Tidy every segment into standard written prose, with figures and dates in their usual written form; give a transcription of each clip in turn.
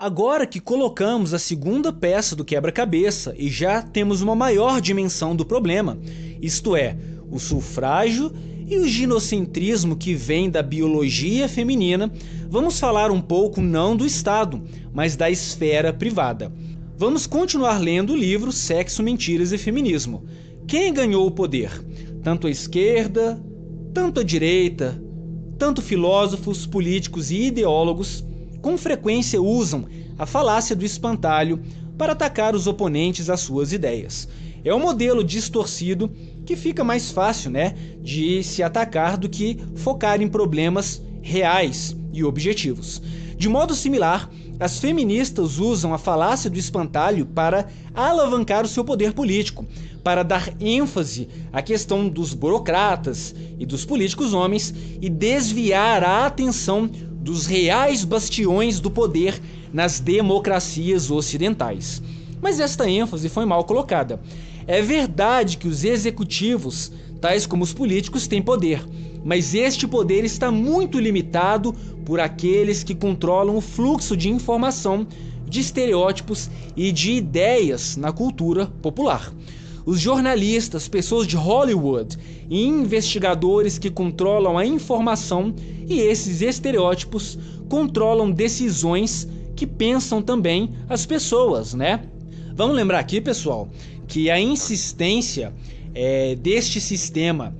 Agora que colocamos a segunda peça do quebra-cabeça e já temos uma maior dimensão do problema, isto é, o sufrágio e o ginocentrismo que vem da biologia feminina, vamos falar um pouco não do Estado, mas da esfera privada. Vamos continuar lendo o livro Sexo, Mentiras e Feminismo. Quem ganhou o poder? Tanto a esquerda, tanto a direita, tanto filósofos, políticos e ideólogos com frequência usam a falácia do espantalho para atacar os oponentes às suas ideias. É um modelo distorcido que fica mais fácil, de se atacar do que focar em problemas reais e objetivos. De modo similar, as feministas usam a falácia do espantalho para alavancar o seu poder político, para dar ênfase à questão dos burocratas e dos políticos homens e desviar a atenção dos reais bastiões do poder nas democracias ocidentais. Mas esta ênfase foi mal colocada. É verdade que os executivos, tais como os políticos, têm poder, mas este poder está muito limitado por aqueles que controlam o fluxo de informação, de estereótipos e de ideias na cultura popular. Os jornalistas, pessoas de Hollywood e investigadores que controlam a informação e esses estereótipos controlam decisões que pensam também as pessoas, Vamos lembrar aqui, pessoal, que a insistência deste sistema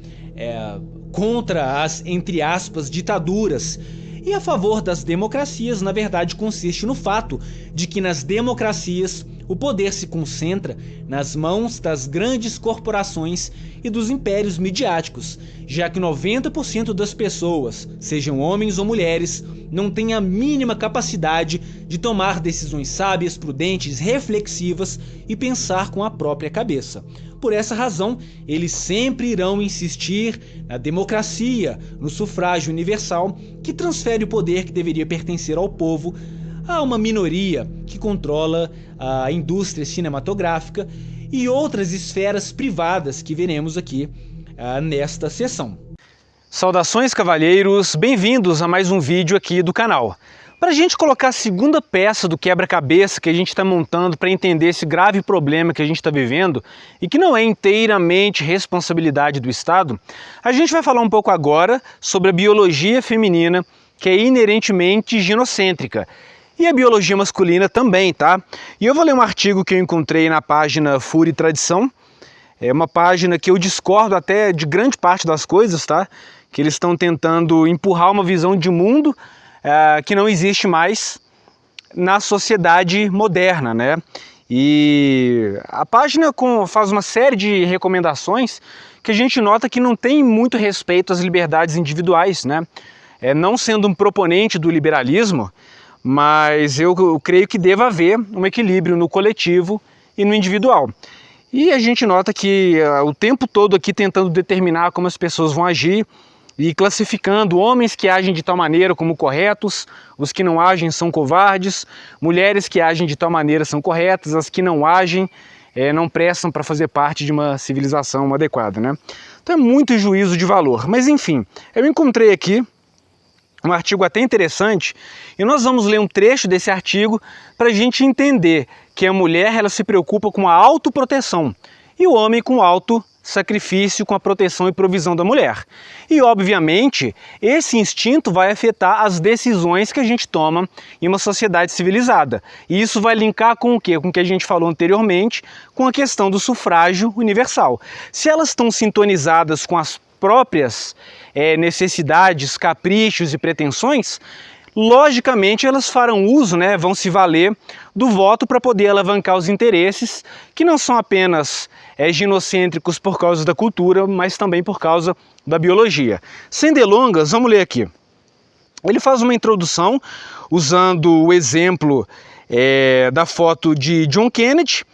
contra as, entre aspas, ditaduras e a favor das democracias, na verdade, consiste no fato de que nas democracias o poder se concentra nas mãos das grandes corporações e dos impérios midiáticos, já que 90% das pessoas, sejam homens ou mulheres, não têm a mínima capacidade de tomar decisões sábias, prudentes, reflexivas e pensar com a própria cabeça. Por essa razão, eles sempre irão insistir na democracia, no sufrágio universal, que transfere o poder que deveria pertencer ao povo a uma minoria que controla a indústria cinematográfica e outras esferas privadas que veremos aqui nesta sessão. Saudações, cavalheiros, bem-vindos a mais um vídeo aqui do canal. Para a gente colocar a segunda peça do quebra-cabeça que a gente está montando para entender esse grave problema que a gente está vivendo e que não é inteiramente responsabilidade do Estado, a gente vai falar um pouco agora sobre a biologia feminina, que é inerentemente ginocêntrica, e a biologia masculina também, tá? E eu vou ler um artigo que eu encontrei na página Fúria e Tradição. É uma página que eu discordo até de grande parte das coisas, tá? Que eles estão tentando empurrar uma visão de mundo que não existe mais na sociedade moderna, E a página faz uma série de recomendações que a gente nota que não tem muito respeito às liberdades individuais, Não sendo um proponente do liberalismo, mas eu creio que deva haver um equilíbrio no coletivo e no individual. E a gente nota que o tempo todo aqui tentando determinar como as pessoas vão agir e classificando homens que agem de tal maneira como corretos, os que não agem são covardes, mulheres que agem de tal maneira são corretas, as que não agem não prestam para fazer parte de uma civilização adequada, Então é muito juízo de valor. Mas enfim, eu encontrei aqui um artigo até interessante, e nós vamos ler um trecho desse artigo para a gente entender que a mulher ela se preocupa com a autoproteção e o homem com o autossacrifício, com a proteção e provisão da mulher. E, obviamente, esse instinto vai afetar as decisões que a gente toma em uma sociedade civilizada. E isso vai linkar com o quê? Com o que a gente falou anteriormente, com a questão do sufrágio universal. Se elas estão sintonizadas com as próprias necessidades, caprichos e pretensões, logicamente elas farão uso, vão se valer do voto para poder alavancar os interesses que não são apenas ginocêntricos por causa da cultura, mas também por causa da biologia. Sem delongas, vamos ler aqui. Ele faz uma introdução usando o exemplo da foto de John Kennedy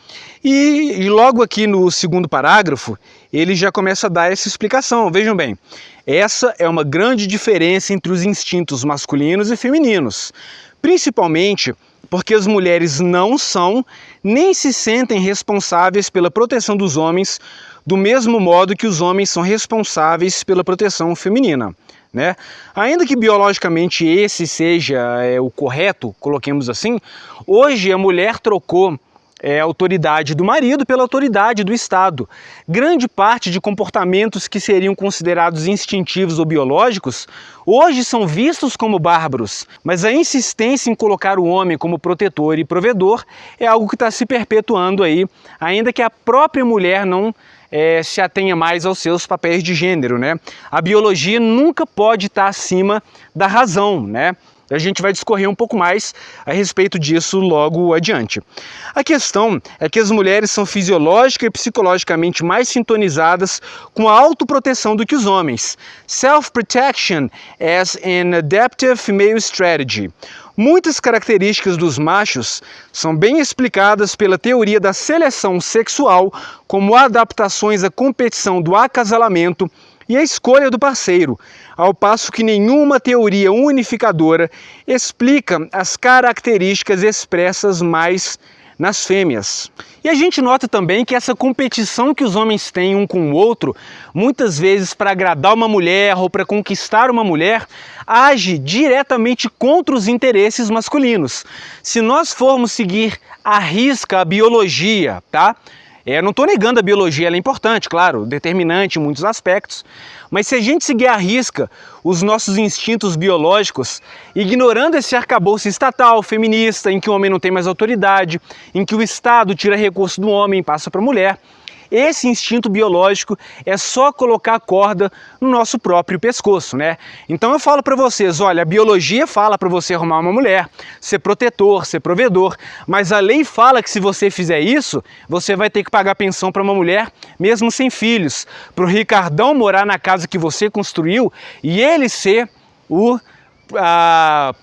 e logo aqui no segundo parágrafo ele já começa a dar essa explicação. Vejam bem, essa é uma grande diferença entre os instintos masculinos e femininos, principalmente porque as mulheres não são nem se sentem responsáveis pela proteção dos homens do mesmo modo que os homens são responsáveis pela proteção feminina. né? Ainda que biologicamente esse seja o correto, coloquemos assim, hoje a mulher trocou a autoridade do marido pela autoridade do Estado. Grande parte de comportamentos que seriam considerados instintivos ou biológicos, hoje são vistos como bárbaros, mas a insistência em colocar o homem como protetor e provedor é algo que está se perpetuando aí, ainda que a própria mulher não se atenha mais aos seus papéis de gênero, né? A biologia nunca pode estar acima da razão, né? A gente vai discorrer um pouco mais a respeito disso logo adiante. A questão é que as mulheres são fisiológica e psicologicamente mais sintonizadas com a autoproteção do que os homens. Self-protection as an adaptive female strategy. Muitas características dos machos são bem explicadas pela teoria da seleção sexual, como adaptações à competição do acasalamento e a escolha do parceiro, ao passo que nenhuma teoria unificadora explica as características expressas mais nas fêmeas. E a gente nota também que essa competição que os homens têm um com o outro, muitas vezes para agradar uma mulher ou para conquistar uma mulher, age diretamente contra os interesses masculinos. Se nós formos seguir à risca a biologia, tá? Não estou negando a biologia, ela é importante, claro, determinante em muitos aspectos, mas se a gente seguir à risca os nossos instintos biológicos, ignorando esse arcabouço estatal, feminista, em que o homem não tem mais autoridade, em que o Estado tira recurso do homem e passa para a mulher, esse instinto biológico é só colocar a corda no nosso próprio pescoço, né? Então eu falo para vocês, olha, a biologia fala para você arrumar uma mulher, ser protetor, ser provedor, mas a lei fala que se você fizer isso, você vai ter que pagar pensão para uma mulher, mesmo sem filhos, para o Ricardão morar na casa que você construiu e ele ser o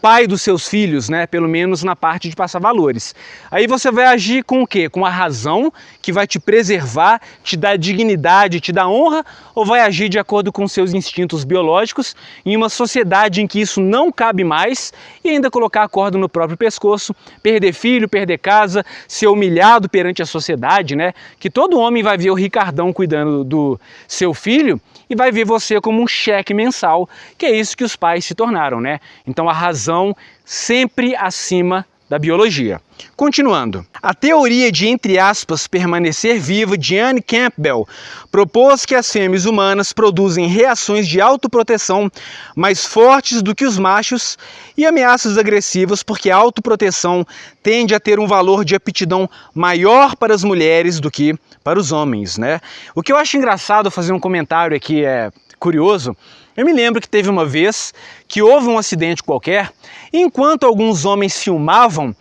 pai dos seus filhos, né? Pelo menos na parte de passar valores. Aí você vai agir com o quê? Com a razão que vai te preservar, te dar dignidade, te dar honra, ou vai agir de acordo com seus instintos biológicos em uma sociedade em que isso não cabe mais e ainda colocar a corda no próprio pescoço, perder filho, perder casa, ser humilhado perante a sociedade, né? Que todo homem vai ver o Ricardão cuidando do seu filho e vai ver você como um cheque mensal, que é isso que os pais se tornaram, né? Então a razão sempre acima da biologia. Continuando, a teoria de, entre aspas, permanecer viva de Anne Campbell propôs que as fêmeas humanas produzem reações de autoproteção mais fortes do que os machos e ameaças agressivas porque a autoproteção tende a ter um valor de aptidão maior para as mulheres do que para os homens, né? O que eu acho engraçado, fazer um comentário aqui curioso, eu me lembro que teve uma vez que houve um acidente qualquer, e enquanto alguns homens filmavam,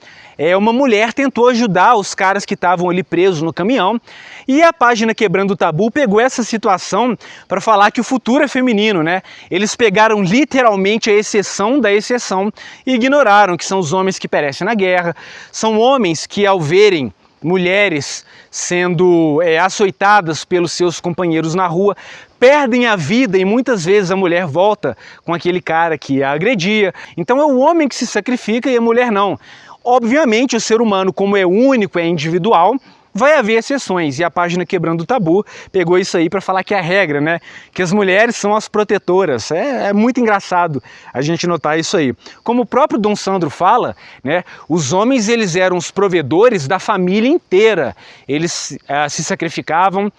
uma mulher tentou ajudar os caras que estavam ali presos no caminhão, e a página Quebrando o Tabu pegou essa situação para falar que o futuro é feminino, né? Eles pegaram literalmente a exceção da exceção e ignoraram que são os homens que perecem na guerra, são homens que, ao verem mulheres sendo açoitadas pelos seus companheiros na rua, perdem a vida e muitas vezes a mulher volta com aquele cara que a agredia. Então é o homem que se sacrifica e a mulher não. Obviamente o ser humano, como é único, é individual, vai haver exceções, e a página Quebrando o Tabu pegou isso aí para falar que é a regra, né? Que as mulheres são as protetoras. É muito engraçado a gente notar isso aí. Como o próprio Dom Sandro fala, né? Os homens, eles eram os provedores da família inteira. Eles se sacrificavam,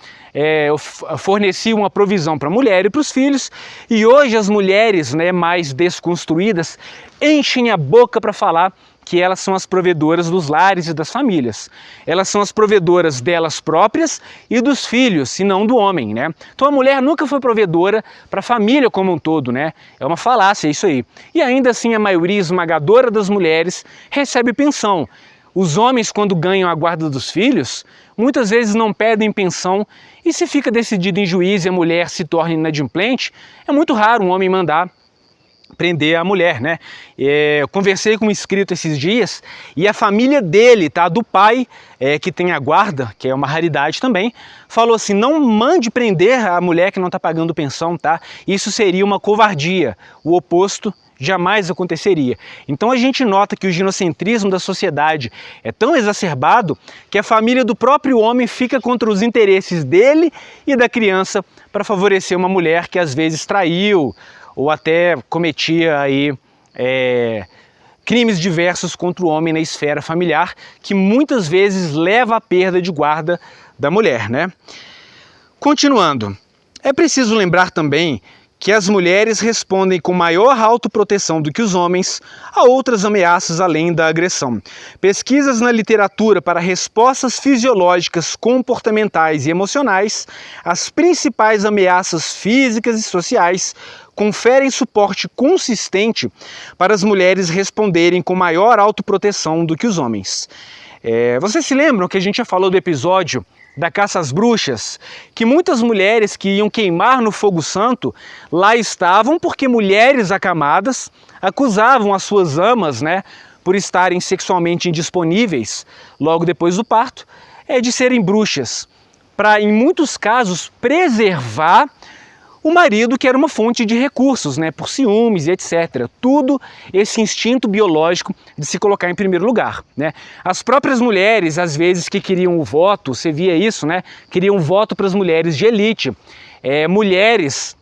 forneciam uma provisão para a mulher e para os filhos, e hoje as mulheres, né, mais desconstruídas enchem a boca para falar que elas são as provedoras dos lares e das famílias. Elas são as provedoras delas próprias e dos filhos, e não do homem, né? Então a mulher nunca foi provedora para a família como um todo, né? É uma falácia isso aí. E ainda assim a maioria esmagadora das mulheres recebe pensão. Os homens, quando ganham a guarda dos filhos, muitas vezes não pedem pensão, e se fica decidido em juízo e a mulher se torna inadimplente, é muito raro um homem mandar prender a mulher, né? Eu conversei com um inscrito esses dias e a família dele, tá? Do pai, que tem a guarda, que é uma raridade também, falou assim: não mande prender a mulher que não está pagando pensão, tá? Isso seria uma covardia. O oposto jamais aconteceria. Então a gente nota que o ginocentrismo da sociedade é tão exacerbado que a família do próprio homem fica contra os interesses dele e da criança para favorecer uma mulher que às vezes traiu ou até cometia aí crimes diversos contra o homem na esfera familiar, que muitas vezes leva à perda de guarda da mulher, né? Continuando, é preciso lembrar também que as mulheres respondem com maior autoproteção do que os homens a outras ameaças além da agressão. Pesquisas na literatura para respostas fisiológicas, comportamentais e emocionais, as principais ameaças físicas e sociais conferem suporte consistente para as mulheres responderem com maior autoproteção do que os homens. Vocês se lembram que a gente já falou do episódio da caça às bruxas, que muitas mulheres que iam queimar no fogo santo lá estavam porque mulheres acamadas acusavam as suas amas, né, por estarem sexualmente indisponíveis logo depois do parto, de serem bruxas, para em muitos casos preservar o marido, que era uma fonte de recursos, né, por ciúmes e etc. Tudo esse instinto biológico de se colocar em primeiro lugar, né? As próprias mulheres, às vezes, que queriam o voto, você via isso, né? Queriam voto para as mulheres de elite. Mulheres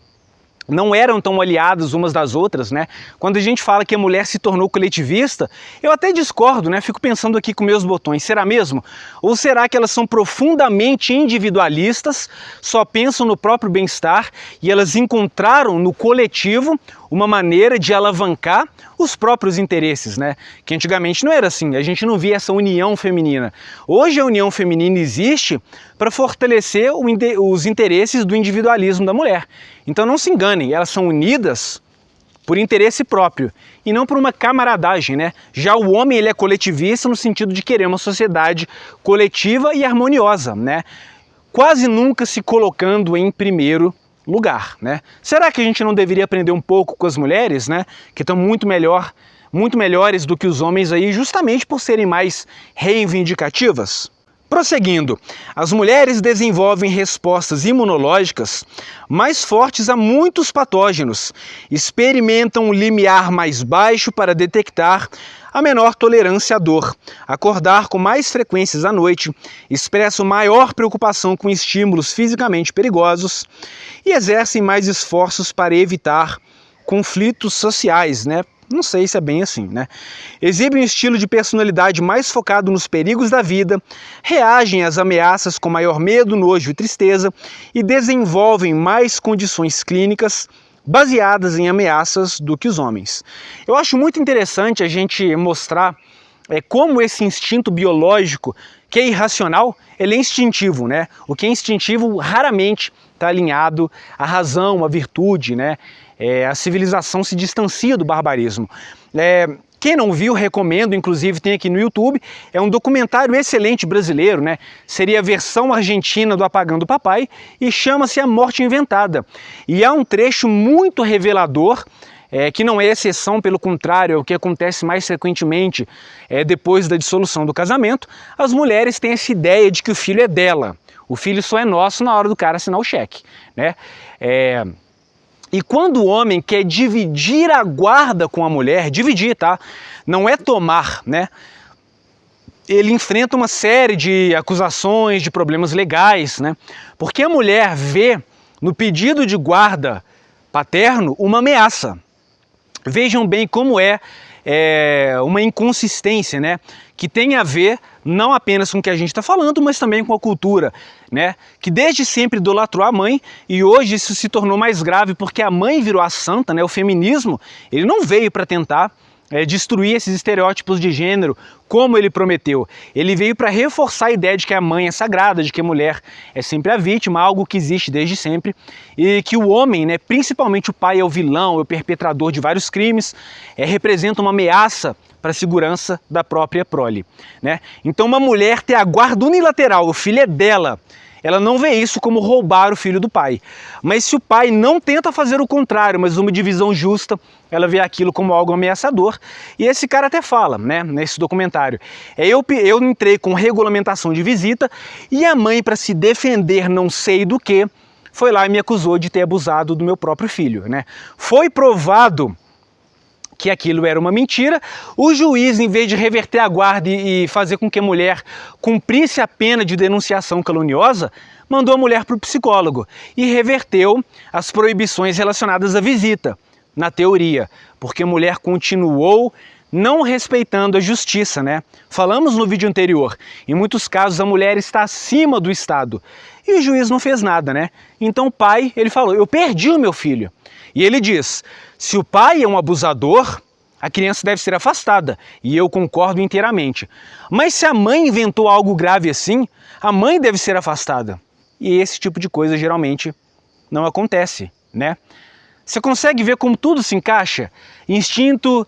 não eram tão aliadas umas das outras, né? Quando a gente fala que a mulher se tornou coletivista, eu até discordo, né? Fico pensando aqui com meus botões, será mesmo? Ou será que elas são profundamente individualistas, só pensam no próprio bem-estar e elas encontraram no coletivo uma maneira de alavancar os próprios interesses, né? Que antigamente não era assim, a gente não via essa união feminina. Hoje a união feminina existe para fortalecer os interesses do individualismo da mulher. Então não se enganem, elas são unidas por interesse próprio e não por uma camaradagem, né? Já o homem, ele é coletivista no sentido de querer uma sociedade coletiva e harmoniosa, né? Quase nunca se colocando em primeiro lugar, né? Será que a gente não deveria aprender um pouco com as mulheres, né? Que estão muito melhores do que os homens aí, justamente por serem mais reivindicativas? Prosseguindo, as mulheres desenvolvem respostas imunológicas mais fortes a muitos patógenos, experimentam um limiar mais baixo para detectar a menor tolerância à dor, acordar com mais frequências à noite, expressam maior preocupação com estímulos fisicamente perigosos e exercem mais esforços para evitar conflitos sociais, né? Não sei se é bem assim, né? Exibem um estilo de personalidade mais focado nos perigos da vida, reagem às ameaças com maior medo, nojo e tristeza e desenvolvem mais condições clínicas baseadas em ameaças do que os homens. Eu acho muito interessante a gente mostrar como esse instinto biológico, que é irracional, ele é instintivo, né? O que é instintivo raramente está alinhado à razão, à virtude, né? A civilização se distancia do barbarismo. Quem não viu, recomendo, inclusive tem aqui no YouTube, é um documentário excelente brasileiro, né? Seria a versão argentina do Apagão do Papai e chama-se A Morte Inventada. E há um trecho muito revelador, que não é exceção, pelo contrário, é o que acontece mais frequentemente depois da dissolução do casamento. As mulheres têm essa ideia de que o filho é dela, o filho só é nosso na hora do cara assinar o cheque, né? E quando o homem quer dividir a guarda com a mulher, dividir, tá? Não é tomar, né? Ele enfrenta uma série de acusações, de problemas legais, né? Porque a mulher vê no pedido de guarda paterno uma ameaça. Vejam bem como é uma inconsistência, né? Que tem a ver não apenas com o que a gente está falando, mas também com a cultura, né? Que desde sempre idolatrou a mãe e hoje isso se tornou mais grave porque a mãe virou a santa, né? O feminismo, ele não veio para tentar destruir esses estereótipos de gênero como ele prometeu. Ele veio para reforçar a ideia de que a mãe é sagrada, de que a mulher é sempre a vítima, algo que existe desde sempre, e que o homem, né, principalmente o pai, é o vilão, é o perpetrador de vários crimes, representa uma ameaça para a segurança da própria prole, né? Então uma mulher ter a guarda unilateral, o filho é dela, ela não vê isso como roubar o filho do pai. Mas se o pai não tenta fazer o contrário, mas uma divisão justa, ela vê aquilo como algo ameaçador. E esse cara até fala, né, nesse documentário, eu entrei com regulamentação de visita e a mãe, para se defender não sei do que, foi lá e me acusou de ter abusado do meu próprio filho, né? Foi provado que aquilo era uma mentira, o juiz, em vez de reverter a guarda e fazer com que a mulher cumprisse a pena de denunciação caluniosa, mandou a mulher para o psicólogo e reverteu as proibições relacionadas à visita. na teoria, porque a mulher continuou não respeitando a justiça, né? Falamos no vídeo anterior, em muitos casos a mulher está acima do Estado e o juiz não fez nada, né? Então o pai, ele falou, eu perdi o meu filho. E ele diz, se o pai é um abusador, a criança deve ser afastada, e eu concordo inteiramente. Mas se a mãe inventou algo grave assim, a mãe deve ser afastada. E esse tipo de coisa geralmente não acontece, né? Você consegue ver como tudo se encaixa? Instinto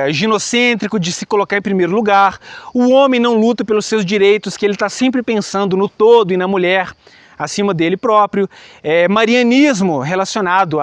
ginocêntrico de se colocar em primeiro lugar, o homem não luta pelos seus direitos, que ele está sempre pensando no todo e na mulher acima dele próprio, marianismo relacionado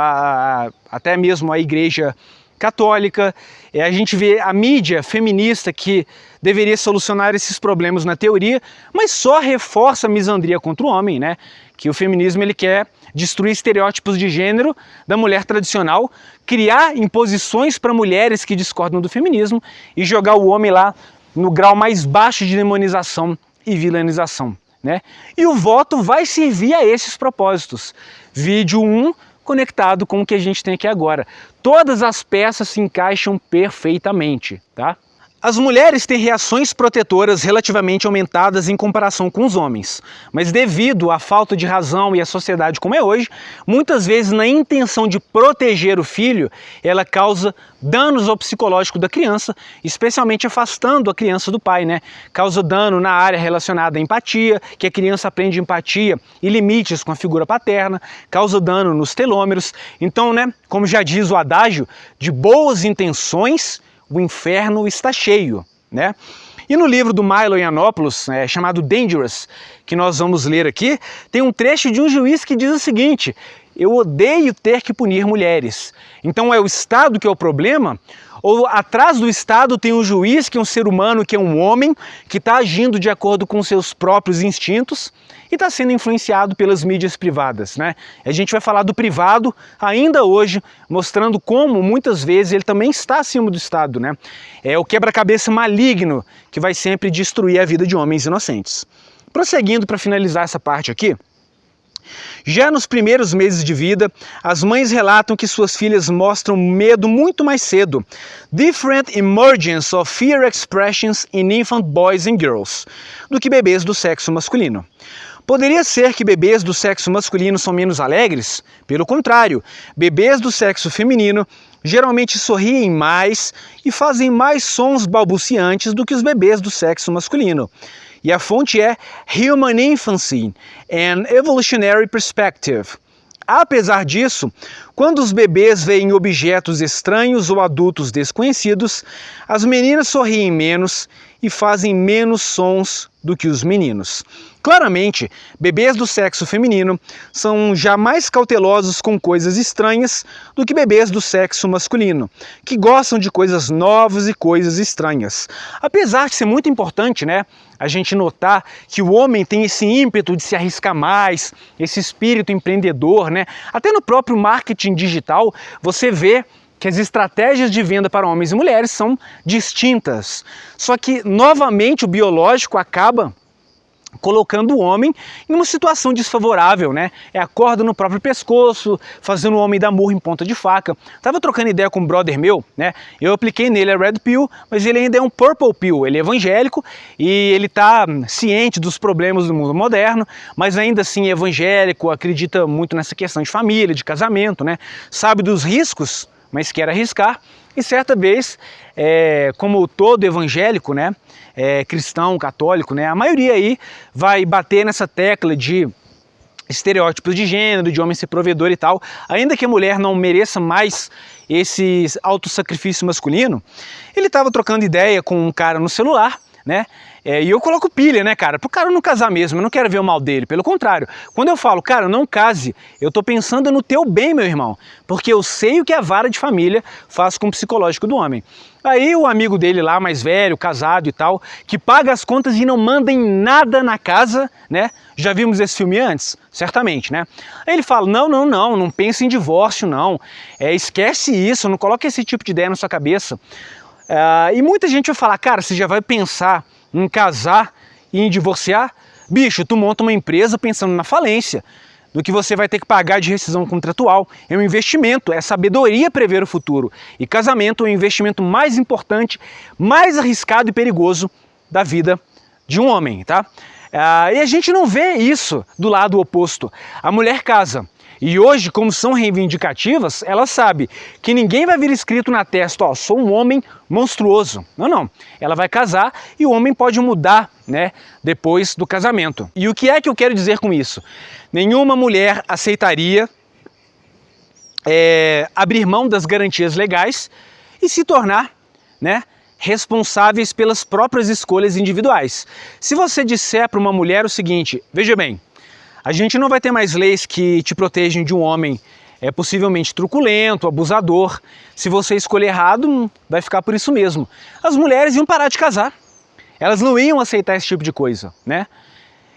até mesmo à Igreja Católica, a gente vê a mídia feminista que deveria solucionar esses problemas na teoria, mas só reforça a misandria contra o homem, né? Que o feminismo ele quer destruir estereótipos de gênero da mulher tradicional, criar imposições para mulheres que discordam do feminismo e jogar o homem lá no grau mais baixo de demonização e vilanização, né? E o voto vai servir a esses propósitos. Vídeo 1 conectado com o que a gente tem aqui agora. Todas as peças se encaixam perfeitamente, tá? As mulheres têm reações protetoras relativamente aumentadas em comparação com os homens, mas devido à falta de razão e à sociedade como é hoje, muitas vezes na intenção de proteger o filho, ela causa danos ao psicológico da criança, especialmente afastando a criança do pai, né? Causa dano na área relacionada à empatia, que a criança aprende empatia e limites com a figura paterna, causa dano nos telômeros. Então, né, como já diz o adágio, de boas intenções o inferno está cheio, né? E no livro do Milo Yiannopoulos, chamado Dangerous, que nós vamos ler aqui, tem um trecho de um juiz que diz o seguinte, eu odeio ter que punir mulheres. Então é o Estado que é o problema? Ou atrás do Estado tem um juiz que é um ser humano, que é um homem, que está agindo de acordo com seus próprios instintos e está sendo influenciado pelas mídias privadas, né? A gente vai falar do privado ainda hoje, mostrando como muitas vezes ele também está acima do Estado, né? É o quebra-cabeça maligno que vai sempre destruir a vida de homens inocentes. Prosseguindo para finalizar essa parte aqui, já nos primeiros meses de vida, as mães relatam que suas filhas mostram medo muito mais cedo. Different emergence of fear expressions in infant boys and girls, do que bebês do sexo masculino. Poderia ser que bebês do sexo masculino são menos alegres? Pelo contrário, bebês do sexo feminino geralmente sorriem mais e fazem mais sons balbuciantes do que os bebês do sexo masculino. E a fonte é Human Infancy and Evolutionary Perspective. Apesar disso, quando os bebês veem objetos estranhos ou adultos desconhecidos, as meninas sorriem menos e fazem menos sons do que os meninos. Claramente, bebês do sexo feminino são já mais cautelosos com coisas estranhas do que bebês do sexo masculino, que gostam de coisas novas e coisas estranhas. Apesar de ser muito importante, né, a gente notar que o homem tem esse ímpeto de se arriscar mais, esse espírito empreendedor, né? Até no próprio marketing digital, você vê que as estratégias de venda para homens e mulheres são distintas. Só que, novamente, o biológico acaba colocando o homem em uma situação desfavorável, né? É a corda no próprio pescoço, fazendo o homem dar murro em ponta de faca. Tava trocando ideia com um brother meu, né? Eu apliquei nele a Red Pill, mas ele ainda é um Purple Pill. Ele é evangélico e ele tá ciente dos problemas do mundo moderno, mas ainda assim é evangélico, acredita muito nessa questão de família, de casamento, né? Sabe dos riscos, mas quer arriscar. E certa vez, como todo evangélico, né, cristão, católico, né, a maioria aí vai bater nessa tecla de estereótipos de gênero, de homem ser provedor e tal, ainda que a mulher não mereça mais esse autossacrifício masculino. Ele estava trocando ideia com um cara no celular, né? E eu coloco pilha, né, cara? Pro cara não casar mesmo, eu não quero ver o mal dele. Pelo contrário, quando eu falo, cara, não case, eu tô pensando no teu bem, meu irmão. Porque eu sei o que a vara de família faz com o psicológico do homem. Aí o amigo dele lá, mais velho, casado e tal, que paga as contas e não manda em nada na casa, né? Já vimos esse filme antes? Certamente, né? Aí ele fala, não pense em divórcio, não. Esquece isso, não coloque esse tipo de ideia na sua cabeça. E muita gente vai falar, cara, você já vai pensar em casar e em divorciar? Bicho, tu monta uma empresa pensando na falência. do que você vai ter que pagar de rescisão contratual. É um investimento, é sabedoria prever o futuro. E casamento é o investimento mais importante, mais arriscado e perigoso da vida de um homem, tá? E a gente não vê isso do lado oposto. A mulher casa. E hoje, como são reivindicativas, ela sabe que ninguém vai vir escrito na testa, ó, sou um homem monstruoso. Não, não. Ela vai casar e o homem pode mudar, né, depois do casamento. E o que é que eu quero dizer com isso? Nenhuma mulher aceitaria abrir mão das garantias legais e se tornar, né, responsáveis pelas próprias escolhas individuais. Se você disser para uma mulher o seguinte, veja bem, a gente não vai ter mais leis que te protegem de um homem possivelmente truculento, abusador. Se você escolher errado, vai ficar por isso mesmo. As mulheres iam parar de casar. Elas não iam aceitar esse tipo de coisa, né?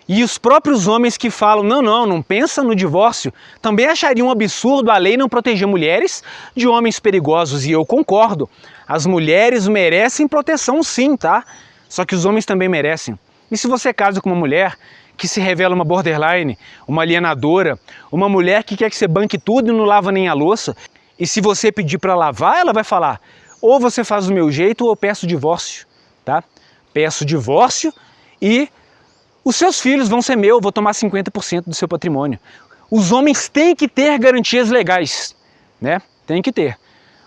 E os próprios homens que falam, não pensa no divórcio, também achariam um absurdo a lei não proteger mulheres de homens perigosos. E eu concordo, as mulheres merecem proteção sim, tá? Só que os homens também merecem. E se você casa com uma mulher que se revela uma borderline, uma alienadora, uma mulher que quer que você banque tudo e não lava nem a louça, e se você pedir para lavar, ela vai falar, ou você faz do meu jeito ou eu peço divórcio, tá? Peço divórcio e os seus filhos vão ser meu, vou tomar 50% do seu patrimônio. Os homens têm que ter garantias legais, né? Tem que ter.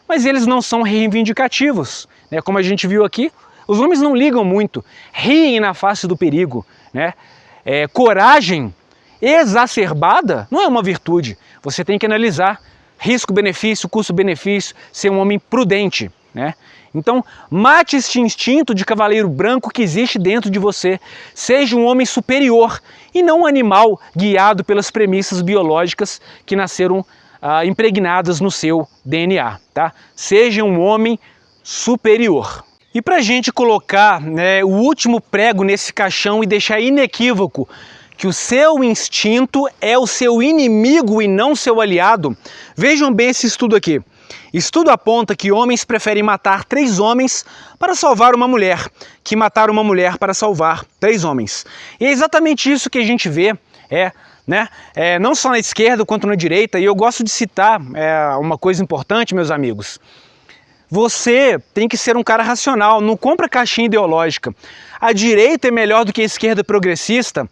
Mas eles não são reivindicativos, né? Como a gente viu aqui, os homens não ligam muito, riem na face do perigo, né? Coragem exacerbada não é uma virtude. Você tem que analisar risco-benefício, custo-benefício, ser um homem prudente, né? Então, mate este instinto de cavaleiro branco que existe dentro de você. Seja um homem superior e não um animal guiado pelas premissas biológicas que nasceram impregnadas no seu DNA, tá? Seja um homem superior. E para a gente colocar, né, o último prego nesse caixão e deixar inequívoco que o seu instinto é o seu inimigo e não seu aliado, vejam bem esse estudo aqui. Estudo aponta que homens preferem matar 3 homens para salvar uma mulher, que matar uma mulher para salvar 3 homens. E é exatamente isso que a gente vê, não só na esquerda quanto na direita, e eu gosto de citar uma coisa importante, meus amigos. Você tem que ser um cara racional, não compra caixinha ideológica. A direita é melhor do que a esquerda progressista,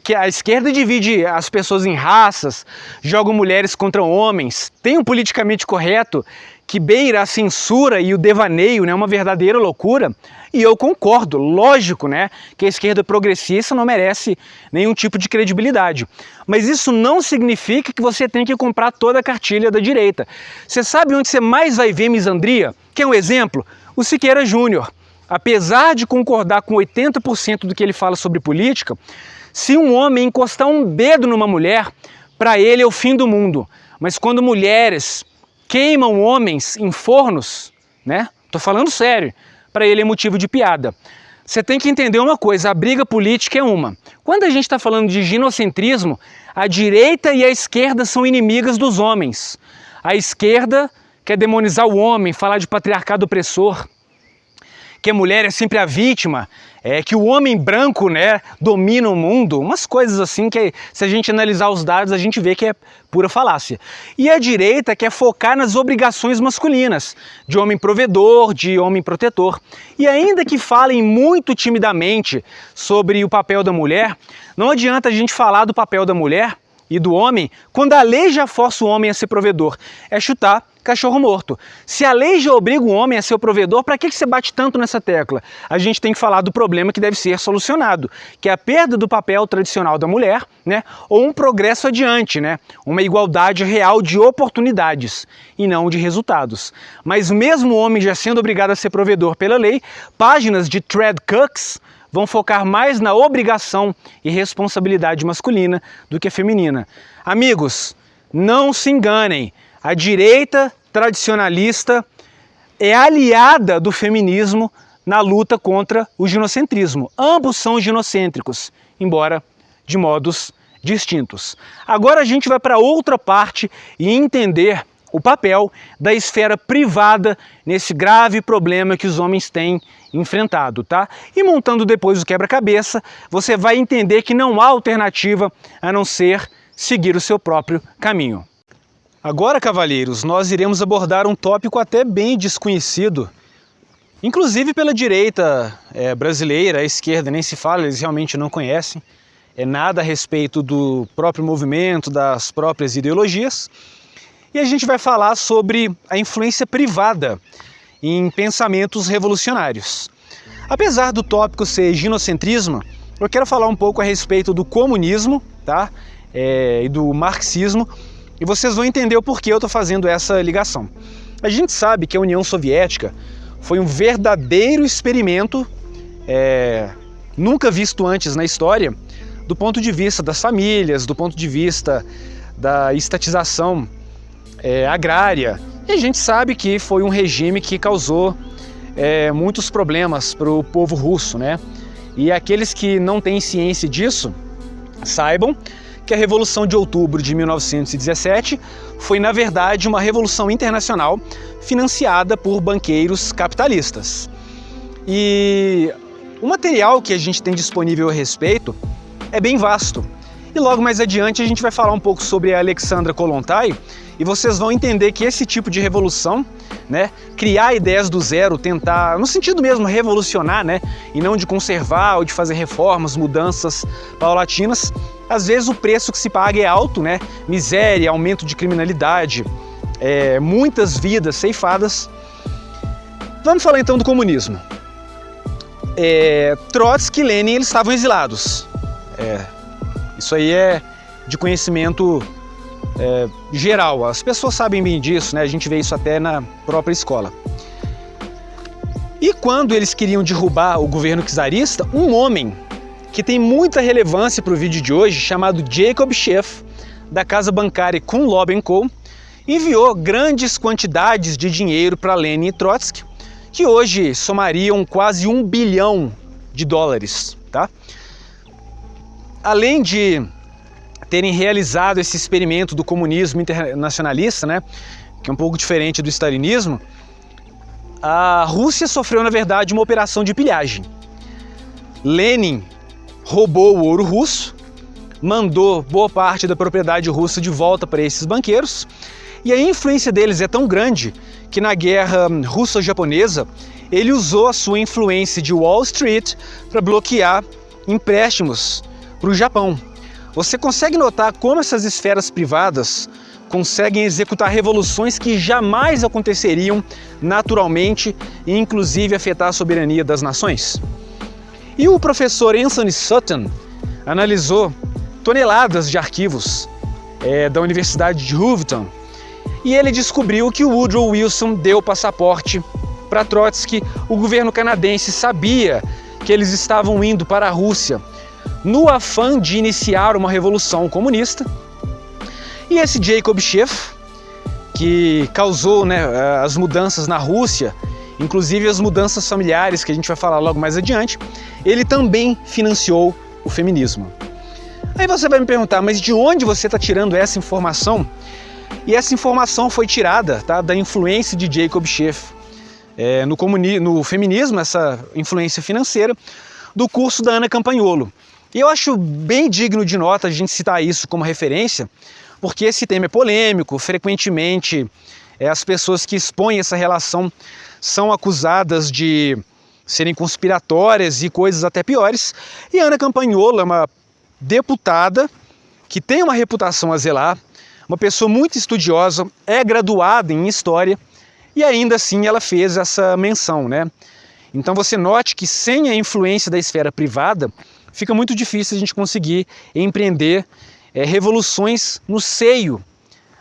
que a esquerda divide as pessoas em raças, joga mulheres contra homens, tem um politicamente correto que beira a censura e o devaneio, né, uma verdadeira loucura. E eu concordo, lógico, né, que a esquerda progressista não merece nenhum tipo de credibilidade. Mas isso não significa que você tem que comprar toda a cartilha da direita. Você sabe onde você mais vai ver misandria? Quer um exemplo? O Siqueira Júnior. Apesar de concordar com 80% do que ele fala sobre política, se um homem encostar um dedo numa mulher, para ele é o fim do mundo. Mas quando mulheres queimam homens em fornos, né? Tô falando sério, para ele é motivo de piada. Você tem que entender uma coisa, a briga política é uma. Quando a gente está falando de ginocentrismo, a direita e a esquerda são inimigas dos homens. A esquerda quer demonizar o homem, falar de patriarcado opressor, que a mulher é sempre a vítima, que o homem branco, né, domina o mundo, umas coisas assim que se a gente analisar os dados a gente vê que é pura falácia. E a direita quer focar nas obrigações masculinas, de homem provedor, de homem protetor. E ainda que falem muito timidamente sobre o papel da mulher, não adianta a gente falar do papel da mulher e do homem quando a lei já força o homem a ser provedor. É chutar cachorro morto. Se a lei já obriga o homem a ser o provedor, para que você bate tanto nessa tecla? A gente tem que falar do problema que deve ser solucionado, que é a perda do papel tradicional da mulher, né? Ou um progresso adiante, né? Uma igualdade real de oportunidades e não de resultados. Mas mesmo o homem já sendo obrigado a ser provedor pela lei, páginas de thread cucks vão focar mais na obrigação e responsabilidade masculina do que feminina. Amigos, não se enganem, a direita tradicionalista é aliada do feminismo na luta contra o ginocentrismo. Ambos são ginocêntricos, embora de modos distintos. Agora a gente vai para outra parte e entender o papel da esfera privada nesse grave problema que os homens têm enfrentado, tá? E montando depois o quebra-cabeça, você vai entender que não há alternativa a não ser seguir o seu próprio caminho. Agora, cavalheiros, nós iremos abordar um tópico até bem desconhecido, inclusive pela direita brasileira. A esquerda nem se fala, eles realmente não conhecem nada a respeito do próprio movimento, das próprias ideologias. E a gente vai falar sobre a influência privada em pensamentos revolucionários. Apesar do tópico ser ginocentrismo, eu quero falar um pouco a respeito do comunismo, tá? E do marxismo, e vocês vão entender o porquê eu estou fazendo essa ligação. A gente sabe que a União Soviética foi um verdadeiro experimento, nunca visto antes na história, do ponto de vista das famílias, do ponto de vista da estatização agrária. E a gente sabe que foi um regime que causou muitos problemas para o povo russo, né? E aqueles que não têm ciência disso, saibam que a Revolução de Outubro de 1917 foi, na verdade, uma revolução internacional financiada por banqueiros capitalistas. E o material que a gente tem disponível a respeito é bem vasto. E logo mais adiante a gente vai falar um pouco sobre a Alexandra Kollontai e vocês vão entender que esse tipo de revolução, né, criar ideias do zero, tentar, no sentido mesmo, revolucionar, né, e não de conservar ou de fazer reformas, mudanças paulatinas, às vezes o preço que se paga é alto, né, miséria, aumento de criminalidade, muitas vidas ceifadas. Vamos falar então do comunismo. Trotsky e Lenin, eles estavam exilados. Isso aí é de conhecimento geral, as pessoas sabem bem disso, né? A gente vê isso até na própria escola. E quando eles queriam derrubar o governo czarista, um homem que tem muita relevância para o vídeo de hoje, chamado Jacob Schiff, da casa bancária Kunlob & Co., enviou grandes quantidades de dinheiro para Lenin e Trotsky, que hoje somariam quase $1 bilhão, tá? Além de terem realizado esse experimento do comunismo internacionalista, né, que é um pouco diferente do stalinismo, a Rússia sofreu, na verdade, uma operação de pilhagem. Lenin roubou o ouro russo, mandou boa parte da propriedade russa de volta para esses banqueiros, e a influência deles é tão grande que na guerra russo-japonesa ele usou a sua influência de Wall Street para bloquear empréstimos para o Japão. Você consegue notar como essas esferas privadas conseguem executar revoluções que jamais aconteceriam naturalmente e inclusive afetar a soberania das nações? E o professor Anthony Sutton analisou toneladas de arquivos da Universidade de Houghton e ele descobriu que o Woodrow Wilson deu passaporte para Trotsky. O governo canadense sabia que eles estavam indo para a Rússia no afã de iniciar uma revolução comunista. E esse Jacob Schiff, que causou, né, as mudanças na Rússia, inclusive as mudanças familiares, que a gente vai falar logo mais adiante, ele também financiou o feminismo. Aí você vai me perguntar, mas de onde você está tirando essa informação? E essa informação foi tirada, tá, da influência de Jacob Schiff no feminismo, essa influência financeira, do curso da Ana Campagnolo. E eu acho bem digno de nota a gente citar isso como referência, porque esse tema é polêmico, frequentemente as pessoas que expõem essa relação são acusadas de serem conspiratórias e coisas até piores. E a Ana Campagnolo é uma deputada que tem uma reputação a zelar, uma pessoa muito estudiosa, é graduada em História, e ainda assim ela fez essa menção, né? Então você note que sem a influência da esfera privada, fica muito difícil a gente conseguir empreender revoluções no seio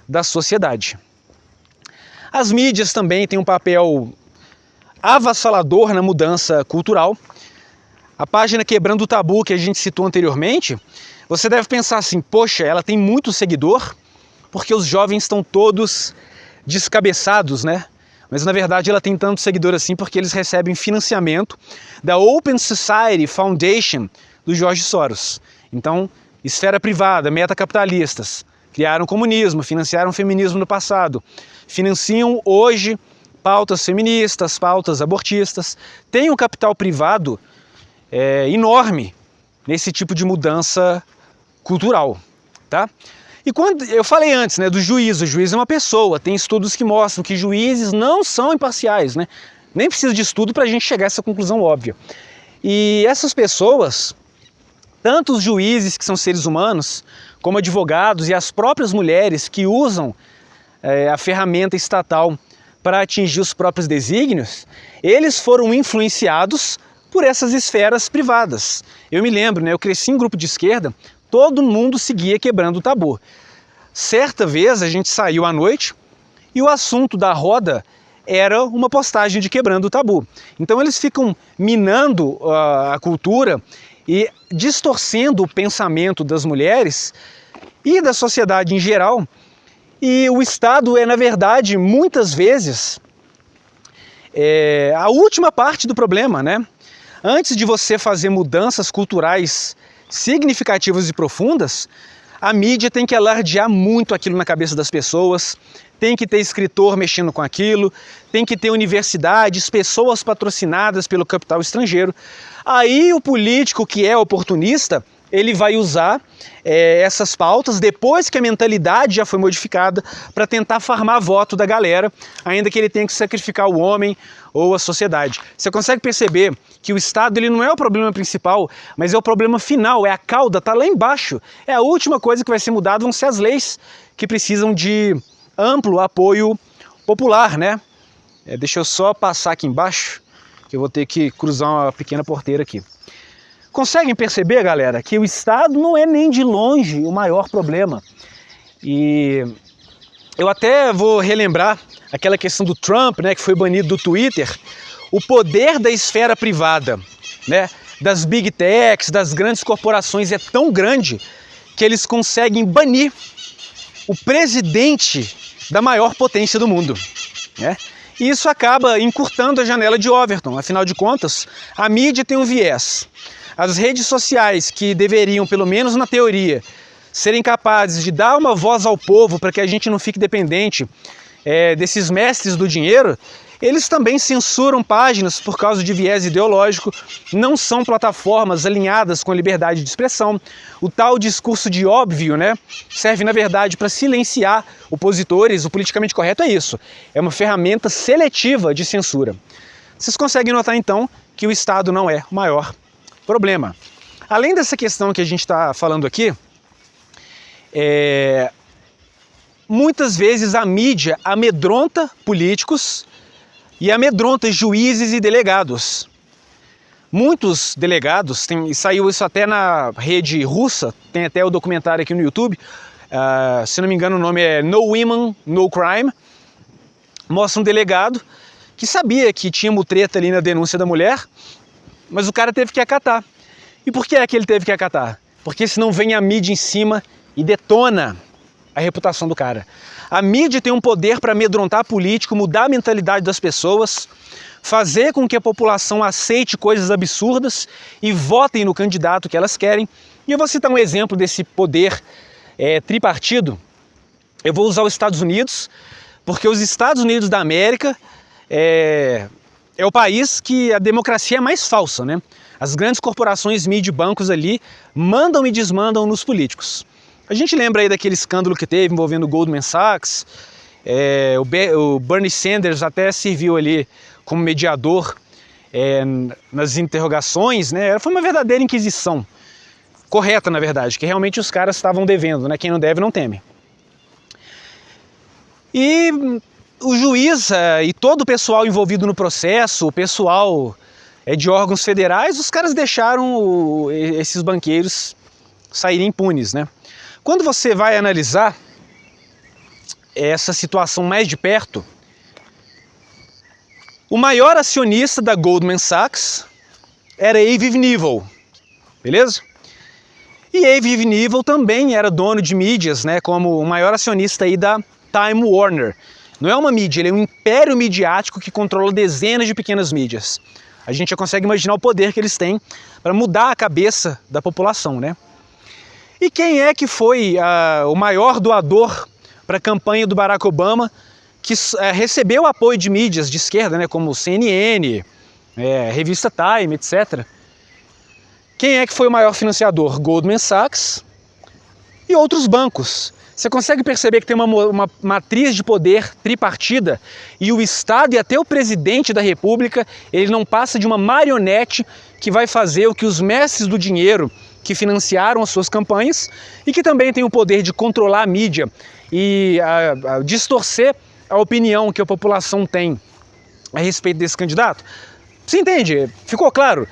da sociedade. As mídias também têm um papel avassalador na mudança cultural. A página Quebrando o Tabu, que a gente citou anteriormente, você deve pensar assim, poxa, ela tem muito seguidor, porque os jovens estão todos descabeçados, né? Mas na verdade ela tem tanto seguidor assim porque eles recebem financiamento da Open Society Foundation do George Soros. Então, esfera privada, metacapitalistas, criaram comunismo, financiaram o feminismo no passado, financiam hoje pautas feministas, pautas abortistas, tem um capital privado enorme nesse tipo de mudança cultural, tá? E quando eu falei antes, né, do juiz, o juiz é uma pessoa, tem estudos que mostram que juízes não são imparciais, né? Nem precisa de estudo para a gente chegar a essa conclusão óbvia. E essas pessoas, tanto os juízes que são seres humanos, como advogados e as próprias mulheres que usam a ferramenta estatal para atingir os próprios desígnios, eles foram influenciados por essas esferas privadas. Eu me lembro, né, eu cresci em grupo de esquerda, todo mundo seguia Quebrando o Tabu. Certa vez a gente saiu à noite e o assunto da roda era uma postagem de Quebrando o Tabu. Então eles ficam minando a cultura e distorcendo o pensamento das mulheres e da sociedade em geral. E o Estado é, na verdade, muitas vezes, a última parte do problema, né? Antes de você fazer mudanças culturais significativas e profundas, a mídia tem que alardear muito aquilo na cabeça das pessoas, tem que ter escritor mexendo com aquilo, tem que ter universidades, pessoas patrocinadas pelo capital estrangeiro. Aí o político que é oportunista, ele vai usar essas pautas depois que a mentalidade já foi modificada para tentar farmar voto da galera, ainda que ele tenha que sacrificar o homem ou a sociedade. Você consegue perceber que o Estado ele não é o problema principal, mas é o problema final, é a cauda, está lá embaixo. É a última coisa que vai ser mudada, vão ser as leis que precisam de amplo apoio popular, né? Deixa eu só passar aqui embaixo, que eu vou ter que cruzar uma pequena porteira aqui. Conseguem perceber, galera, que o Estado não é nem de longe o maior problema. E eu até vou relembrar aquela questão do Trump, né, que foi banido do Twitter. O poder da esfera privada, né, das big techs, das grandes corporações é tão grande que eles conseguem banir o presidente da maior potência do mundo, né? E isso acaba encurtando a janela de Overton. Afinal de contas, a mídia tem um viés. As redes sociais, que deveriam, pelo menos na teoria, serem capazes de dar uma voz ao povo para que a gente não fique dependente desses mestres do dinheiro, eles também censuram páginas por causa de viés ideológico, não são plataformas alinhadas com a liberdade de expressão. O tal discurso de óbvio, né, serve na verdade para silenciar opositores. O politicamente correto é isso, é uma ferramenta seletiva de censura. Vocês conseguem notar então que o Estado não é o maior problema. Além dessa questão que a gente está falando aqui, muitas vezes a mídia amedronta políticos e amedronta juízes e delegados. Muitos delegados, saiu isso até na rede russa, tem até o documentário aqui no YouTube, se não me engano o nome é No Women, No Crime, mostra um delegado que sabia que tinha mutreta ali na denúncia da mulher, mas o cara teve que acatar. E por que é que ele teve que acatar? Porque senão vem a mídia em cima e detona a reputação do cara. A mídia tem um poder para amedrontar político, mudar a mentalidade das pessoas, fazer com que a população aceite coisas absurdas e votem no candidato que elas querem. E eu vou citar um exemplo desse poder tripartido. Eu vou usar os Estados Unidos, porque os Estados Unidos da América é o país que a democracia é mais falsa, né? As grandes corporações, mídia e bancos ali mandam e desmandam nos políticos. A gente lembra aí daquele escândalo que teve envolvendo o Goldman Sachs, o Bernie Sanders até serviu ali como mediador nas interrogações, né? Foi uma verdadeira inquisição, correta na verdade, que realmente os caras estavam devendo, né? Quem não deve não teme. E o juiz e todo o pessoal envolvido no processo, o pessoal de órgãos federais, os caras deixaram esses banqueiros saírem impunes, né? Quando você vai analisar essa situação mais de perto, o maior acionista da Goldman Sachs era Aviv Nevel, beleza? E Aviv Nevel também era dono de mídias, né, como o maior acionista aí da Time Warner. Não é uma mídia, ele é um império midiático que controla dezenas de pequenas mídias. A gente já consegue imaginar o poder que eles têm para mudar a cabeça da população, né? E quem é que foi o maior doador para a campanha do Barack Obama, que recebeu apoio de mídias de esquerda, né, como CNN, revista Time, etc. Quem é que foi o maior financiador? Goldman Sachs e outros bancos. Você consegue perceber que tem uma matriz de poder tripartida e o Estado e até o presidente da República, ele não passa de uma marionete que vai fazer o que os mestres do dinheiro que financiaram as suas campanhas e que também tem o poder de controlar a mídia e a distorcer a opinião que a população tem a respeito desse candidato? Você entende? Ficou claro?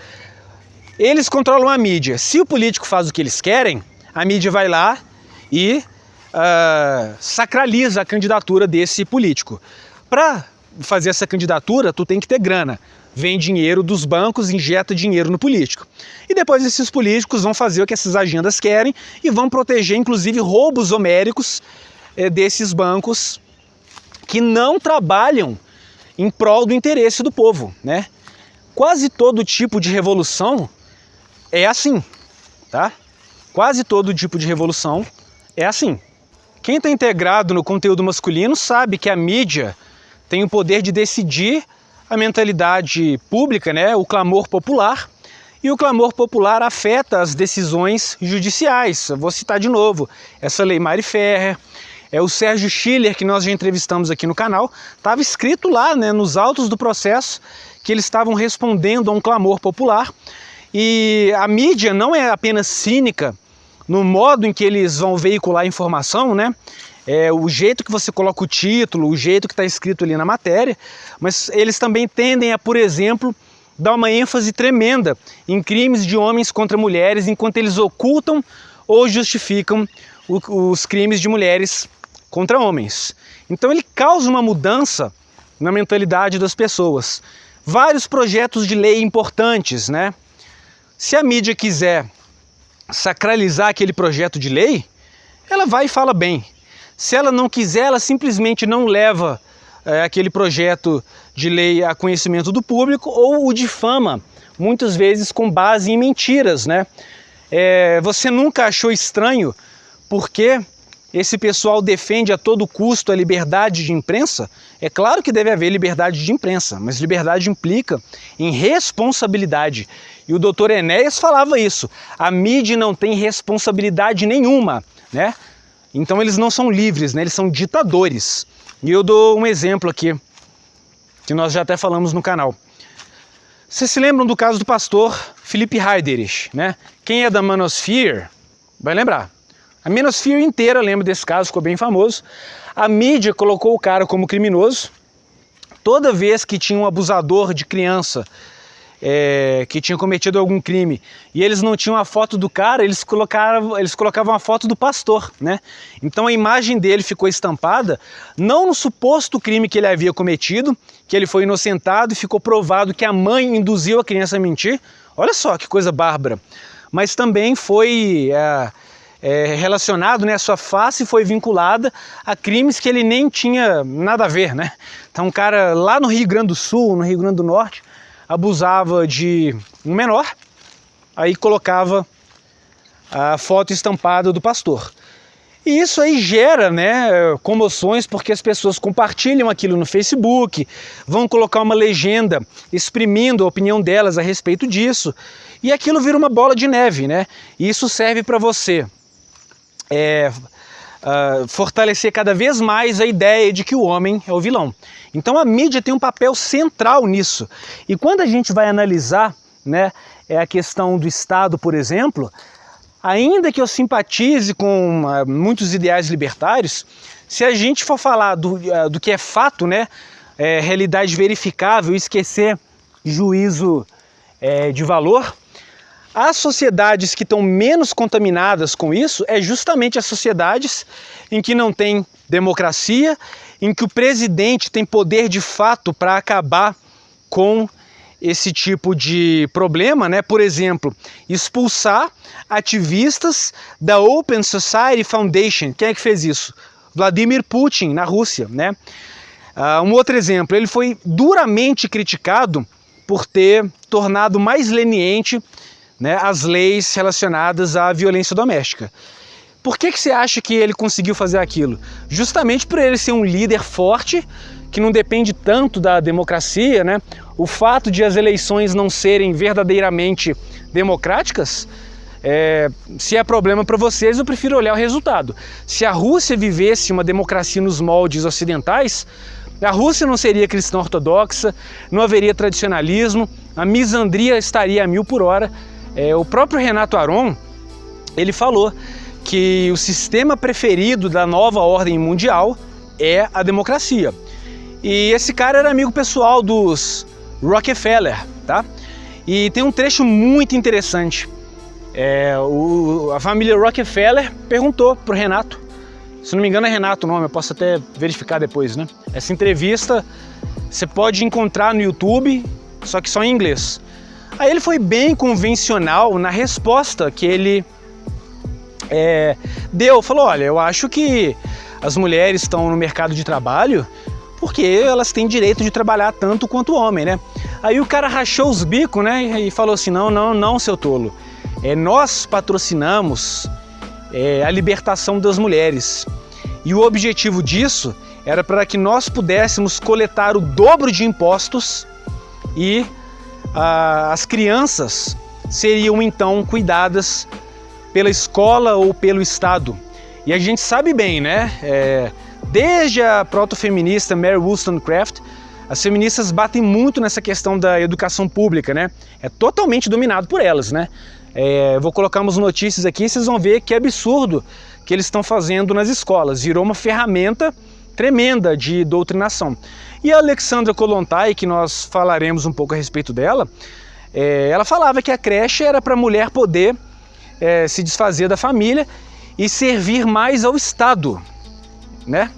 Eles controlam a mídia. Se o político faz o que eles querem, a mídia vai lá e sacraliza a candidatura desse político. Para fazer essa candidatura, tu tem que ter grana. Vem dinheiro dos bancos, injeta dinheiro no político. E depois esses políticos vão fazer o que essas agendas querem e vão proteger, inclusive, roubos homéricos desses bancos que não trabalham em prol do interesse do povo, né? Quase todo tipo de revolução é assim, tá? Quase todo tipo de revolução é assim. Quem está integrado no conteúdo masculino sabe que a mídia tem o poder de decidir a mentalidade pública, né? O clamor popular, e o clamor popular afeta as decisões judiciais. Eu vou citar de novo essa lei Mari Ferrer, o Sérgio Schiller, que nós já entrevistamos aqui no canal, estava escrito lá, né, nos autos do processo que eles estavam respondendo a um clamor popular. E a mídia não é apenas cínica no modo em que eles vão veicular a informação, né? O jeito que você coloca o título, o jeito que está escrito ali na matéria, mas eles também tendem a, por exemplo, dar uma ênfase tremenda em crimes de homens contra mulheres, enquanto eles ocultam ou justificam os crimes de mulheres contra homens. Então ele causa uma mudança na mentalidade das pessoas. Vários projetos de lei importantes, né? Se a mídia quiser sacralizar aquele projeto de lei, ela vai e fala bem. Se ela não quiser, ela simplesmente não leva aquele projeto de lei a conhecimento do público ou o difama, muitas vezes com base em mentiras, né? Você nunca achou estranho porque esse pessoal defende a todo custo a liberdade de imprensa? É claro que deve haver liberdade de imprensa, mas liberdade implica em responsabilidade. E o doutor Enéas falava isso. A mídia não tem responsabilidade nenhuma, né? Então eles não são livres, né? Eles são ditadores. E eu dou um exemplo aqui, que nós já até falamos no canal. Vocês se lembram do caso do pastor Felipe Heiderich, né? Quem é da Manosphere vai lembrar. A Manosphere inteira lembra desse caso, ficou bem famoso. A mídia colocou o cara como criminoso. Toda vez que tinha um abusador de criança que tinha cometido algum crime e eles não tinham a foto do cara, eles colocavam a foto do pastor, né? Então a imagem dele ficou estampada, não no suposto crime que ele havia cometido, que ele foi inocentado e ficou provado que a mãe induziu a criança a mentir. Olha só que coisa bárbara. Mas também foi relacionado, né, a sua face foi vinculada a crimes que ele nem tinha nada a ver, né? Então um cara lá no Rio Grande do Sul, no Rio Grande do Norte, abusava de um menor, aí colocava a foto estampada do pastor. E isso aí gera, né, comoções, porque as pessoas compartilham aquilo no Facebook, vão colocar uma legenda exprimindo a opinião delas a respeito disso, e aquilo vira uma bola de neve, né? E isso serve para você fortalecer cada vez mais a ideia de que o homem é o vilão. Então a mídia tem um papel central nisso. E quando a gente vai analisar, né, a questão do Estado, por exemplo, ainda que eu simpatize com muitos ideais libertários, se a gente for falar do que é fato, né, realidade verificável, esquecer juízo de valor, as sociedades que estão menos contaminadas com isso é justamente as sociedades em que não tem democracia, em que o presidente tem poder de fato para acabar com esse tipo de problema, né? Por exemplo, expulsar ativistas da Open Society Foundation. Quem é que fez isso? Vladimir Putin, na Rússia, né? Um outro exemplo, ele foi duramente criticado por ter tornado mais leniente, né, as leis relacionadas à violência doméstica. Por que você acha que ele conseguiu fazer aquilo? Justamente por ele ser um líder forte, que não depende tanto da democracia, né? O fato de as eleições não serem verdadeiramente democráticas se é problema para vocês, eu prefiro olhar o resultado. Se a Rússia vivesse uma democracia nos moldes ocidentais, a Rússia não seria cristã ortodoxa, não haveria tradicionalismo, a misandria estaria a 1000 por hora. O próprio Renato Aron, ele falou que o sistema preferido da nova ordem mundial é a democracia. E esse cara era amigo pessoal dos Rockefeller, tá? E tem um trecho muito interessante. A família Rockefeller perguntou pro Renato, se não me engano é Renato o nome, eu posso até verificar depois, né? Essa entrevista você pode encontrar no YouTube, só que só em inglês. Aí ele foi bem convencional na resposta que ele deu. Falou, olha, eu acho que as mulheres estão no mercado de trabalho porque elas têm direito de trabalhar tanto quanto o homem, né? Aí o cara rachou os bicos, né? E falou assim, não, seu tolo. Nós patrocinamos a libertação das mulheres. E o objetivo disso era para que nós pudéssemos coletar o dobro de impostos e as crianças seriam então cuidadas pela escola ou pelo Estado. E a gente sabe bem, né? Desde a proto-feminista Mary Wollstonecraft, as feministas batem muito nessa questão da educação pública, né? É totalmente dominado por elas, né? Eu vou colocar umas notícias aqui, vocês vão ver que absurdo que eles estão fazendo nas escolas. Virou uma ferramenta tremenda de doutrinação. E a Alexandra Kollontai, que nós falaremos um pouco a respeito dela, ela falava que a creche era para a mulher poder se desfazer da família e servir mais ao Estado, né?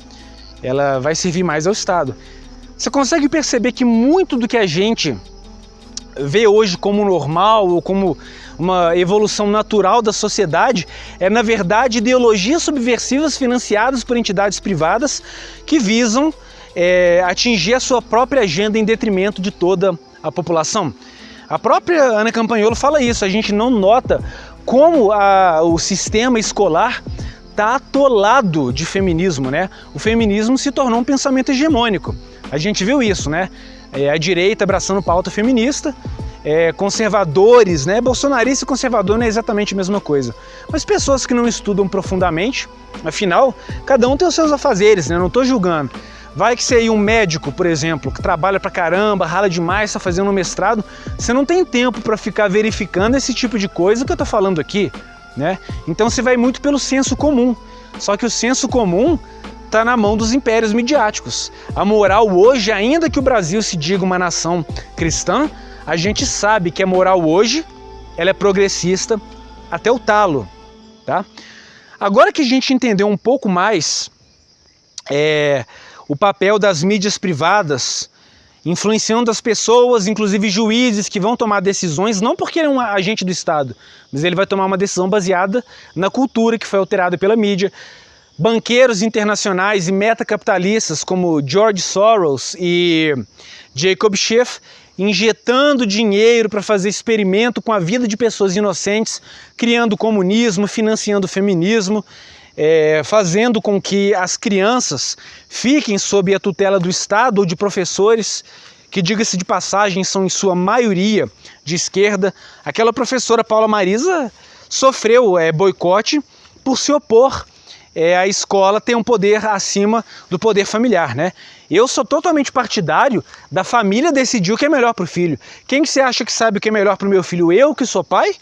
Ela vai servir mais ao Estado. Você consegue perceber que muito do que a gente vê hoje como normal ou como uma evolução natural da sociedade na verdade, ideologias subversivas financiadas por entidades privadas que visam atingir a sua própria agenda em detrimento de toda a população. A própria Ana Campanholo fala isso, a gente não nota como o sistema escolar está atolado de feminismo, né? O feminismo se tornou um pensamento hegemônico. A gente viu isso, né? A direita abraçando pauta feminista, conservadores, né? Bolsonarista e conservador não é exatamente a mesma coisa. Mas pessoas que não estudam profundamente, afinal, cada um tem os seus afazeres, né? Não estou julgando. Vai que você aí um médico, por exemplo, que trabalha pra caramba, rala demais, está fazendo um mestrado, você não tem tempo para ficar verificando esse tipo de coisa que eu estou falando aqui, né? Então você vai muito pelo senso comum. Só que o senso comum está na mão dos impérios midiáticos. A moral hoje, ainda que o Brasil se diga uma nação cristã, a gente sabe que a moral hoje ela é progressista até o talo, tá? Agora que a gente entendeu um pouco mais o papel das mídias privadas influenciando as pessoas, inclusive juízes que vão tomar decisões, não porque ele é um agente do Estado, mas ele vai tomar uma decisão baseada na cultura que foi alterada pela mídia. Banqueiros internacionais e metacapitalistas como George Soros e Jacob Schiff injetando dinheiro para fazer experimento com a vida de pessoas inocentes, criando comunismo, financiando o feminismo, fazendo com que as crianças fiquem sob a tutela do Estado ou de professores que, diga-se de passagem, são em sua maioria de esquerda. Aquela professora Paula Marisa sofreu boicote por se opor a escola ter um poder acima do poder familiar, né? Eu sou totalmente partidário da família decidir o que é melhor para o filho. Quem que você acha que sabe o que é melhor para o meu filho? Eu, que sou pai?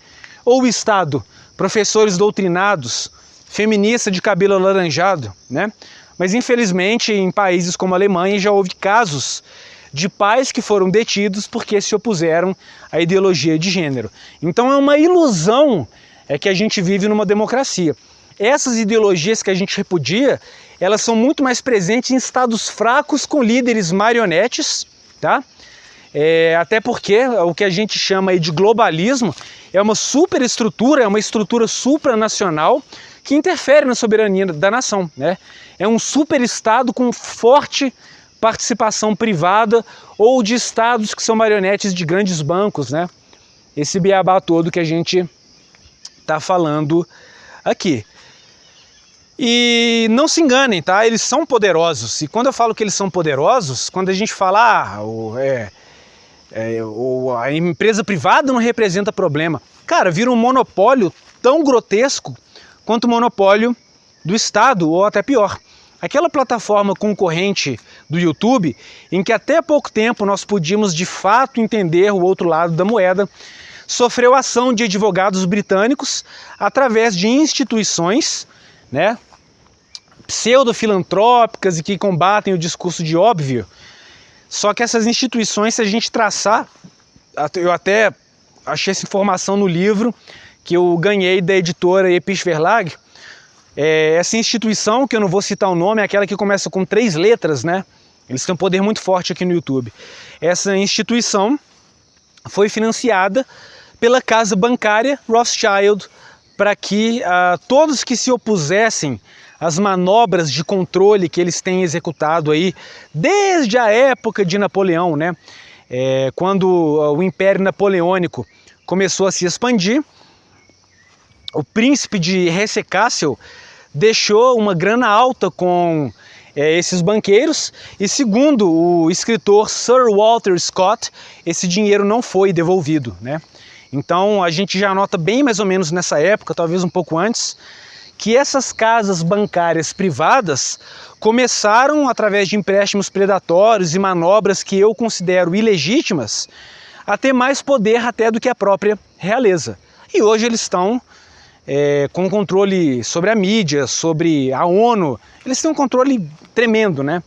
Ou o Estado? Professores doutrinados, feminista de cabelo alaranjado, né? Mas infelizmente em países como a Alemanha já houve casos de pais que foram detidos porque se opuseram à ideologia de gênero. Então é uma ilusão que a gente vive numa democracia. Essas ideologias que a gente repudia, elas são muito mais presentes em estados fracos com líderes marionetes, tá? Até porque o que a gente chama aí de globalismo é uma superestrutura, é uma estrutura supranacional que interfere na soberania da nação, né? É um superestado com forte participação privada ou de estados que são marionetes de grandes bancos, né? Esse beabá todo que a gente está falando aqui. E não se enganem, tá? Eles são poderosos. E quando eu falo que eles são poderosos, quando a gente fala a empresa privada não representa problema. Cara, vira um monopólio tão grotesco quanto o monopólio do Estado, ou até pior. Aquela plataforma concorrente do YouTube, em que até pouco tempo nós podíamos de fato entender o outro lado da moeda, sofreu ação de advogados britânicos através de instituições, né, pseudo-filantrópicas e que combatem o discurso de óbvio. Só que essas instituições, se a gente traçar, eu até achei essa informação no livro que eu ganhei da editora Episch Verlag, essa instituição, que eu não vou citar o nome, é aquela que começa com 3 letras, né? Eles têm um poder muito forte aqui no YouTube. Essa instituição foi financiada pela casa bancária Rothschild para que todos que se opusessem às manobras de controle que eles têm executado aí desde a época de Napoleão, né? Quando o Império Napoleônico começou a se expandir, o príncipe de Hesse-Kassel deixou uma grana alta com esses banqueiros e, segundo o escritor Sir Walter Scott, esse dinheiro não foi devolvido, né? Então a gente já nota bem mais ou menos nessa época, talvez um pouco antes, que essas casas bancárias privadas começaram, através de empréstimos predatórios e manobras que eu considero ilegítimas, a ter mais poder até do que a própria realeza. E hoje eles estão com controle sobre a mídia, sobre a ONU, eles têm um controle tremendo, né?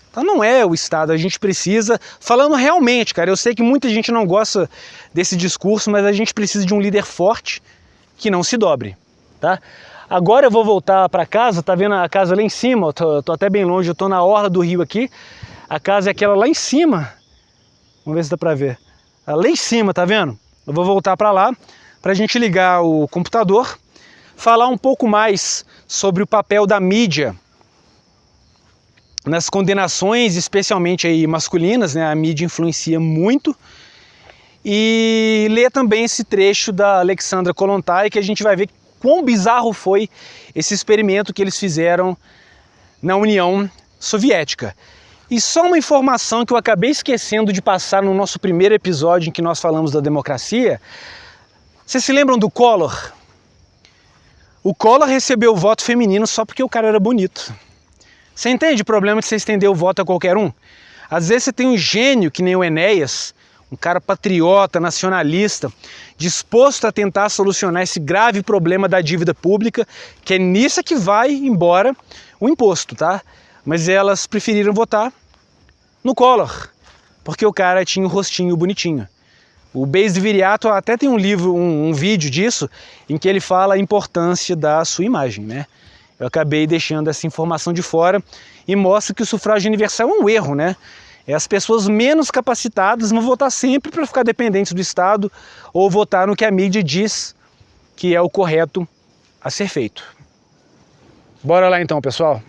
Então não é o Estado, a gente precisa, falando realmente, cara, eu sei que muita gente não gosta desse discurso, mas a gente precisa de um líder forte que não se dobre, tá? Agora eu vou voltar para casa, tá vendo a casa lá em cima, eu tô até bem longe, eu tô na orla do rio aqui, a casa é aquela lá em cima, vamos ver se dá para ver, lá em cima, tá vendo? Eu vou voltar para lá, para a gente ligar o computador, falar um pouco mais sobre o papel da mídia nas condenações, especialmente aí masculinas, né? A mídia influencia muito, e ler também esse trecho da Alexandra Kollontai, que a gente vai ver quão bizarro foi esse experimento que eles fizeram na União Soviética. E só uma informação que eu acabei esquecendo de passar no nosso primeiro episódio em que nós falamos da democracia. Vocês se lembram do Collor? O Collor recebeu o voto feminino só porque o cara era bonito. Você entende o problema de você estender o voto a qualquer um? Às vezes você tem um gênio que nem o Enéas, um cara patriota, nacionalista, disposto a tentar solucionar esse grave problema da dívida pública, que é nisso que vai embora o imposto, tá? Mas elas preferiram votar no Collor, porque o cara tinha um rostinho bonitinho. O Beis de Viriato até tem um livro, um vídeo disso, em que ele fala a importância da sua imagem, né? Eu acabei deixando essa informação de fora e mostra que o sufrágio universal é um erro, né? As pessoas menos capacitadas vão votar sempre para ficar dependentes do Estado ou votar no que a mídia diz que é o correto a ser feito. Bora lá então, pessoal.